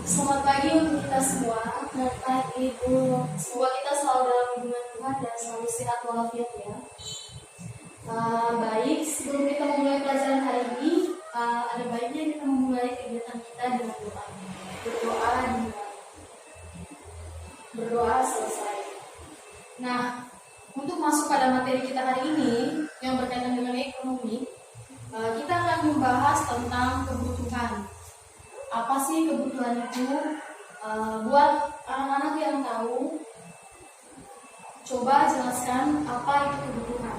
Selamat pagi untuk kita semua. Selamat pagi, Ibu. Semoga kita selalu dalam lindungan Tuhan dan selalu sehat walafiat ya. Baik, sebelum kita memulai pelajaran hari ini, ada baiknya kita memulai kegiatan kita dengan doa. Berdoa dimulai. Berdoa selesai. Nah, untuk masuk pada materi kita hari ini yang berkaitan dengan ekonomi, kita akan membahas tentang kebutuhan. Apa sih kebutuhan itu? Buat anak-anak yang tahu, coba jelaskan apa itu kebutuhan.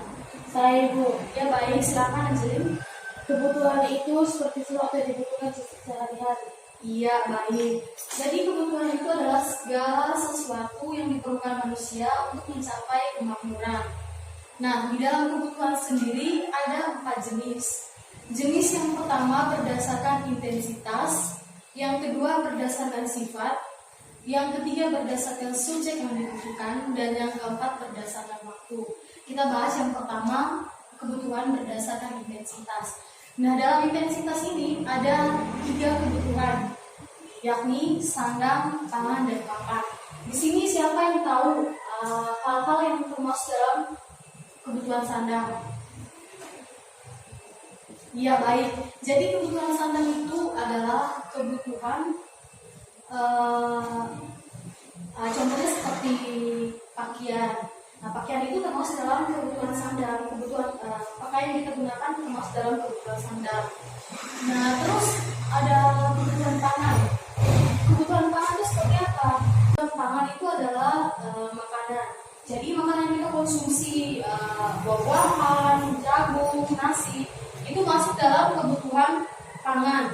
Saya, Ibu. Ya baik, silakan Angelin. Kebutuhan itu seperti sesuatu yang dibutuhkan sehari-hari. Iya baik. Jadi kebutuhan itu adalah segala sesuatu yang diperlukan manusia untuk mencapai kemakmuran. Nah, di dalam kebutuhan sendiri ada 4 jenis. Jenis yang pertama berdasarkan intensitas, yang kedua berdasarkan sifat, yang ketiga berdasarkan subjek yang dibutuhkan, dan yang keempat berdasarkan waktu. Kita bahas yang pertama, kebutuhan berdasarkan intensitas. Nah, dalam intensitas ini ada 3 kebutuhan, yakni sandang, pangan, dan papan. Di sini siapa yang tahu hal-hal yang termasuk dalam kebutuhan sandang? Iya baik. Jadi kebutuhan sandang itu adalah kebutuhan contohnya seperti pakaian. Nah, pakaian itu termasuk dalam kebutuhan sandang. Kebutuhan pakaian yang kita gunakan termasuk dalam kebutuhan sandang. Nah, terus ada kebutuhan pangan. Kebutuhan pangan itu seperti apa? Kebutuhan pangan itu adalah makanan. Jadi makanan yang kita konsumsi, buah-buahan, jagung, nasi, itu masuk dalam kebutuhan pangan.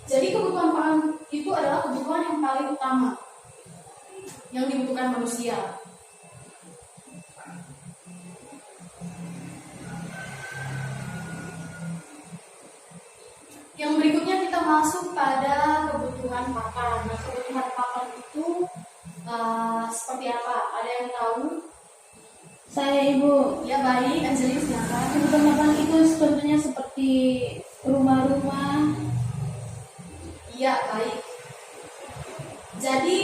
Jadi kebutuhan pangan itu adalah kebutuhan yang paling utama yang dibutuhkan manusia. Yang berikutnya kita masuk pada kebutuhan papan. Nah, kebutuhan papan itu seperti apa? Ada yang tahu? Saya, Ibu. Ya baik, Angelin silakan. Kebutuhan makan itu contohnya seperti rumah-rumah. Iya baik. Jadi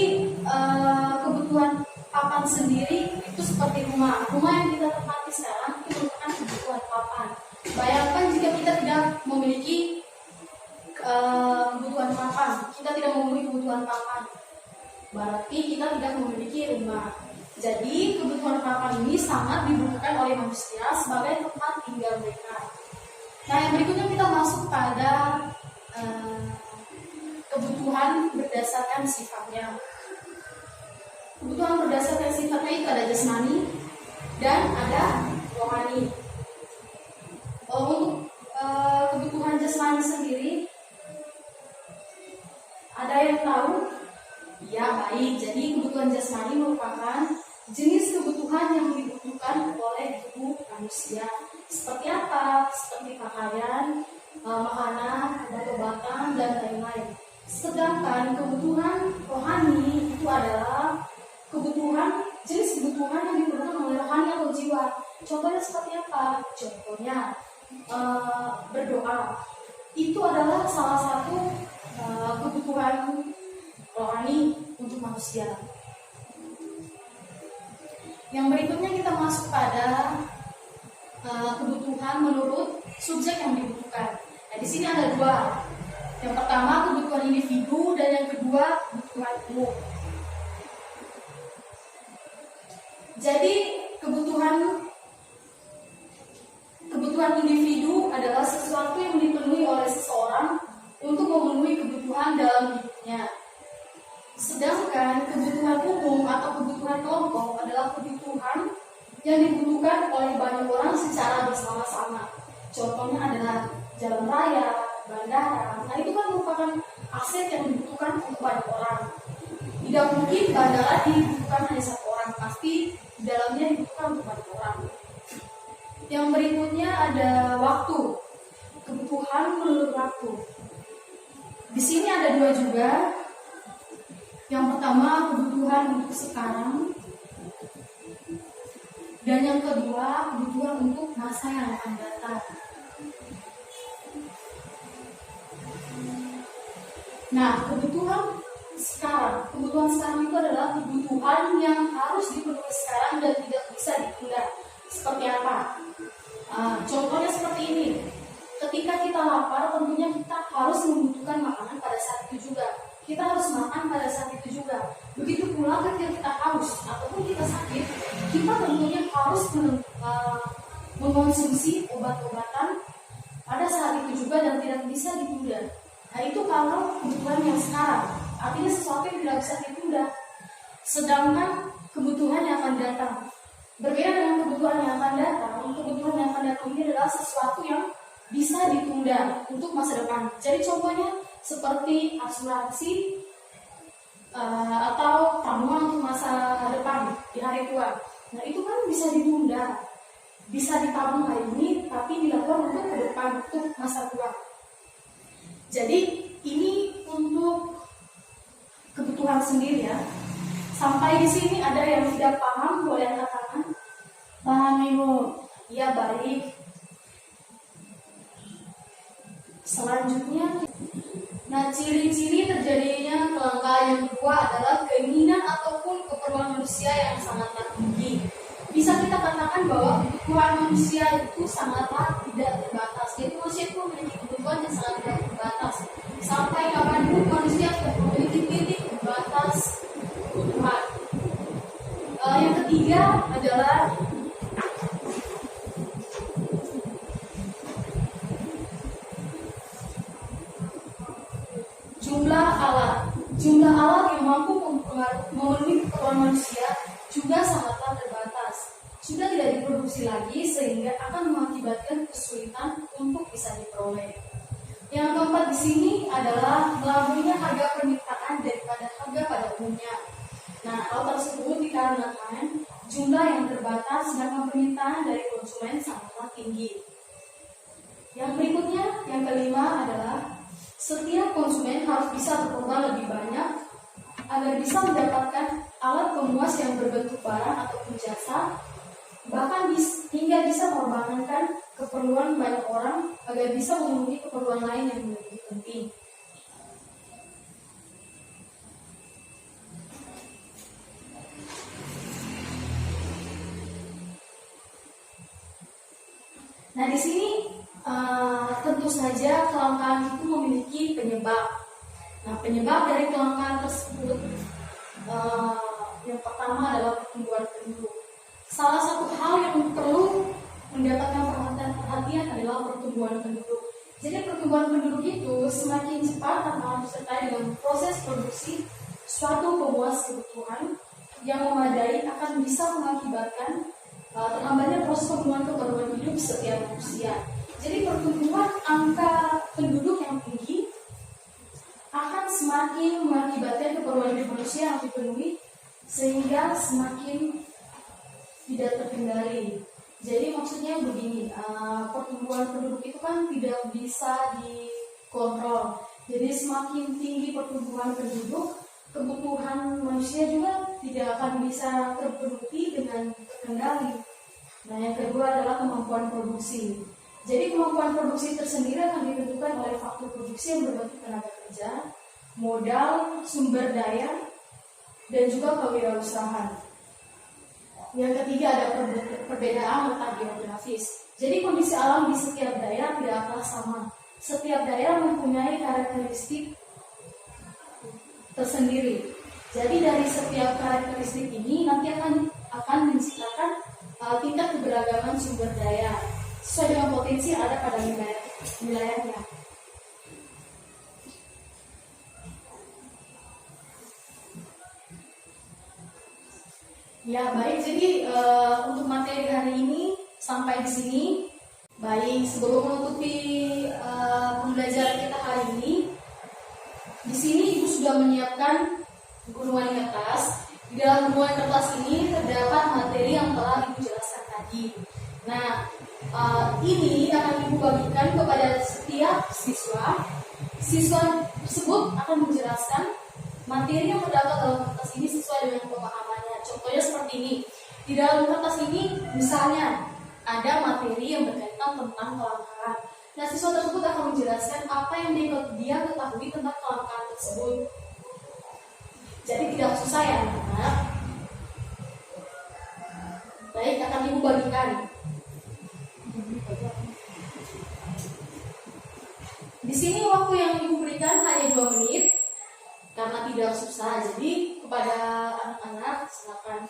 kebutuhan papan sendiri itu seperti rumah. Rumah yang kita tempati sekarang itu merupakan kebutuhan papan. Bayangkan jika kita tidak memiliki kebutuhan papan, kita tidak memiliki kebutuhan papan, berarti kita tidak memiliki rumah. Jadi kebutuhan papan ini sangat dibutuhkan oleh manusia sebagai tempat tinggal mereka. Nah, yang berikutnya kita masuk pada kebutuhan berdasarkan sifatnya. Kebutuhan berdasarkan sifatnya itu ada jasmani dan ada rohani. Untuk kebutuhan jasmani sendiri, ada yang tahu? Ya baik. Jadi kebutuhan jasmani merupakan jenis kebutuhan yang dibutuhkan oleh tubuh manusia. Seperti apa? Seperti pakaian, makanan, obat-obatan, dan lain-lain. Sedangkan kebutuhan rohani itu adalah jenis kebutuhan yang diperlukan oleh rohani atau jiwa. Contohnya seperti apa? Contohnya berdoa. Itu adalah salah satu kebutuhan rohani untuk manusia. Yang berikutnya kita masuk pada kebutuhan menurut subjek yang dibutuhkan. Nah, di sini ada 2. Yang pertama kebutuhan individu dan yang kedua kebutuhan umum. Jadi kebutuhan individu adalah sesuatu yang dipenuhi oleh seseorang untuk memenuhi kebutuhan dalam hidupnya. Sedangkan kebutuhan umum atau kebutuhan kelompok adalah kebutuhan yang dibutuhkan oleh banyak orang secara bersama-sama. Contohnya adalah jalan raya, bandara. Nah, itu kan merupakan aset yang dibutuhkan untuk banyak orang. Tidak mungkin bandara dibutuhkan hanya 1 orang, pasti di dalamnya dibutuhkan untuk banyak orang. Yang berikutnya ada waktu. Kebutuhan menurut waktu. Di sini ada 2 juga. Yang pertama kebutuhan untuk sekarang, dan yang kedua kebutuhan untuk masa yang akan datang. Nah, kebutuhan sekarang itu adalah kebutuhan yang harus dipenuhi sekarang dan tidak bisa ditunda. Seperti apa? Contohnya seperti ini. Ketika kita lapar, tentunya kita harus membutuhkan makanan pada saat itu juga. Kita harus makan pada saat itu juga. Begitu pula ketika kita haus ataupun kita sakit, kita tentunya harus mengonsumsi obat-obatan pada saat itu juga dan tidak bisa ditunda. Nah, itu kalau kebutuhan yang sekarang, artinya sesuatu yang tidak bisa ditunda. Sedangkan kebutuhan yang akan datang, berbeda dengan kebutuhan yang akan datang. Kebutuhan yang akan datang ini adalah sesuatu yang bisa ditunda untuk masa depan. Jadi contohnya seperti asuransi atau tabungan untuk masa depan di hari tua. Nah, itu kan bisa ditunda, bisa ditabung hari ini, tapi dilakukan untuk ke depan, untuk masa tua. Jadi ini untuk kebutuhan sendiri ya. Sampai di sini ada yang tidak paham, boleh angkat tangan. Paham Ibu? Ya, baik. Selanjutnya, nah ciri-ciri terjadinya kelangkaan yang kedua adalah keinginan ataupun keperluan manusia yang sangatlah tinggi. Bisa kita katakan bahwa kebutuhan manusia itu sangatlah tidak terbatas. Jadi manusia itu memiliki kebutuhan yang sangat tidak terbatas. Sampai kapanpun manusia tidak memiliki titik batas kebutuhan. Yang ketiga adalah jumlah alat yang mampu memenuhi keperluan manusia juga sangatlah terbatas. Sudah tidak diproduksi lagi sehingga akan mengakibatkan kesulitan untuk bisa diperoleh. Yang keempat di sini adalah melampauinya harga permintaan daripada harga pada umumnya. Nah, hal tersebut dikarenakan jumlah yang terbatas sedangkan permintaan dari konsumen sangatlah tinggi. Yang berikutnya, yang kelima adalah setiap konsumen harus bisa berkorban lebih banyak agar bisa mendapatkan alat pemuas yang berbentuk barang ataupun jasa, bahkan hingga bisa mengorbankan keperluan banyak orang agar bisa memenuhi keperluan lain yang lebih penting. Nah, di sini tentu saja kelangkaan itu memiliki penyebab. Nah, penyebab dari kelangkaan tersebut yang pertama adalah pertumbuhan penduduk. Salah satu hal yang perlu mendapatkan perhatian adalah pertumbuhan penduduk. Jadi pertumbuhan penduduk itu semakin cepat tanpa disertai dengan proses produksi suatu pemuas kebutuhan yang memadai akan bisa mengakibatkan terhambatnya proses pemenuhan keperluan hidup setiap manusia. Jadi pertumbuhan angka penduduk yang tinggi akan semakin mengakibatkan keperluan hidup manusia yang dipenuhi sehingga semakin tidak terkendali. Jadi maksudnya begini, pertumbuhan penduduk itu kan tidak bisa dikontrol. Jadi semakin tinggi pertumbuhan penduduk, kebutuhan manusia juga tidak akan bisa terpenuhi dengan terkendali. Nah, yang kedua adalah kemampuan produksi. Jadi kemampuan produksi tersendiri akan ditentukan oleh faktor produksi yang berbentuk tenaga kerja, modal, sumber daya, dan juga kewirausahaan. Yang ketiga ada perbedaan letak geografis. Jadi kondisi alam di setiap daerah tidaklah sama. Setiap daerah mempunyai karakteristik tersendiri. Jadi dari setiap karakteristik ini nanti akan menciptakan tingkat keberagaman sumber daya sesuai dengan potensi yang ada pada wilayahnya. Ya, baik. Jadi untuk materi hari ini sampai di sini. Baik, sebelum menutupi pembelajaran kita hari ini, di sini Ibu sudah menyiapkan gunungan kertas. Di dalam gunungan kertas ini terdapat materi yang telah Ibu jelaskan tadi. Nah, ini akan Ibu bagikan kepada setiap siswa. Siswa tersebut akan menjelaskan materi yang terdapat dalam kertas ini sesuai dengan pemahamannya. Contohnya seperti ini. Di dalam kertas ini misalnya ada materi yang berkaitan tentang kelangkaan. Nah, siswa tersebut akan menjelaskan apa yang dia ketahui tentang kelangkaan tersebut. Jadi tidak susah ya anak-anak. Baik, akan ibu bagikan. Di sini waktu yang ibu berikan hanya 2 menit karena tidak susah. Jadi kepada anak-anak silakan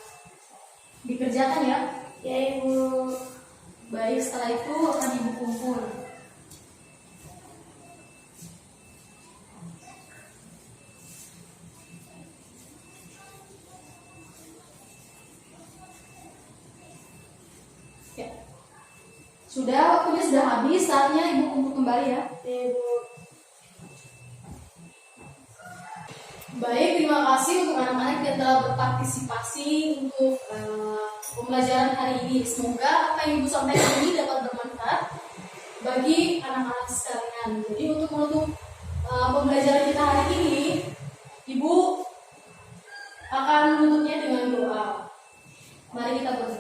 dikerjakan ya. Ya ibu. Baik, setelah itu akan ibu kumpul. Ya. Sudah, waktunya sudah habis, saatnya ibu kumpul kembali ya. Ya ibu. Baik, terima kasih untuk anak-anak yang telah berpartisipasi untuk pembelajaran hari ini. Semoga apa yang ibu sampaikan ini dapat bermanfaat bagi anak-anak sekalian. Jadi untuk menutup pembelajaran kita hari ini, ibu akan menutupnya dengan doa. Mari kita berdoa.